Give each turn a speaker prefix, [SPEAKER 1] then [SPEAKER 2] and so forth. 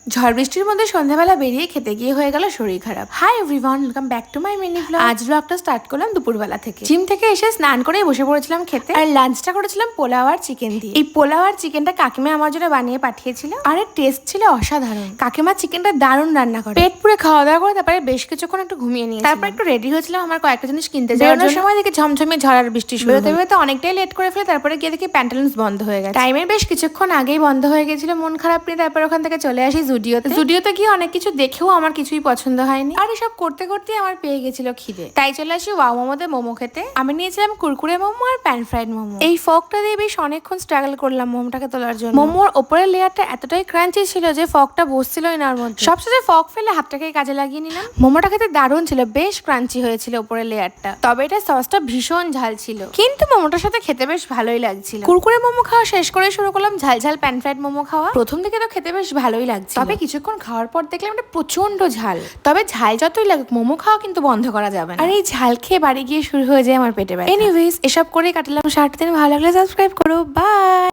[SPEAKER 1] ঝড় বৃষ্টির মধ্যে সন্ধ্যাবেলা বেরিয়ে খেতে গিয়ে হয়ে গেল শরীর খারাপ। Hi everyone, welcome back to my mini blog. আজ ব্লগটা স্টার্ট করলাম দুপুরবেলা থেকে। জিম থেকে এসে স্নান করে বসে পড়েছিলাম খেতে। আর লাঞ্চটা করেছিলাম পোলাও আর চিকেন দিয়ে। এই পোলাও আর চিকেনটা কাকিমা আমার জন্য বানিয়ে পাঠিয়েছিল, আর এর টেস্ট ছিল অসাধারণ। কাকিমা চিকেনটা দারুণ রান্না করে। পেট পুরো খাওয়া দাওয়া করে তারপরে বেশ কিছুক্ষণ একটু ঘুমিয়ে নিয়ে তারপর একটু রেডি হয়েছিলাম আমার কয়েকটা জিনিস কিনতে যাওয়ার জন্য। সময় দেখে ঝমঝমে ঝড় আর বৃষ্টি শুরু হতে বেরোতে অনেকটাই লেট করে ফেলে। তারপরে গিয়ে দেখি প্যান্টালুন্স বন্ধ হয়ে গেছে। টাইমের বেশ কিছুক্ষণ আগেই বন্ধ হয়ে গেছিল। মন খারাপ নিয়ে তারপর ওখান থেকে চলে আসি জুডিওতে গিয়ে অনেক কিছু দেখেও আমার কিছুই পছন্দ হয়নি। আর এসব করতে করতে আমার পেয়ে গেছিল খিদে, তাই চলে আসি ওয়াও মোমোতে মোমো খেতে। আমি নিয়েছিলাম কুরকুরে মোমো আর প্যান ফ্রাইড মোমো। এই ফকটা দিয়ে বেশ অনেকক্ষণ স্ট্রাগল করলাম মোমোটাকে তোলার জন্য। মোমোর ওপরের লেয়ারটা এতটাই ক্রাঞ্চি ছিল যে ফকটা বসছিলই না ওর মধ্যে। সবশেষে ফক ফেলে হাতটাকে কাজে লাগিয়ে নিলাম। মোমোটা খেতে দারুণ ছিল, বেশ ক্রাঞ্চি হয়েছিল ওপরের লেয়ারটা। তবে এটা সসটা ভীষণ ঝাল ছিল, কিন্তু মোমোটার সাথে খেতে বেশ ভালোই লাগছিল। কুরকুরে মোমো খাওয়া শেষ করে শুরু করলাম ঝাল ঝাল প্যান ফ্রাইড মোমো খাওয়া। প্রথম দিকে তো খেতে বেশ ভালোই লাগছিল, তবে কিছুক্ষণ খাওয়ার পর দেখলাম এটা প্রচন্ড ঝাল। তবে ঝাল যতই লাগুক মোমো খাওয়া কিন্তু বন্ধ করা যাবে না। আর এই ঝাল খেয়ে বাড়ি গিয়ে শুরু হয়ে যায় আমার পেটে ব্যথা। এনিওয়েজ, এসব করে কাটালাম 60 দিন। ভালো লাগলে সাবস্ক্রাইব করো। বাই।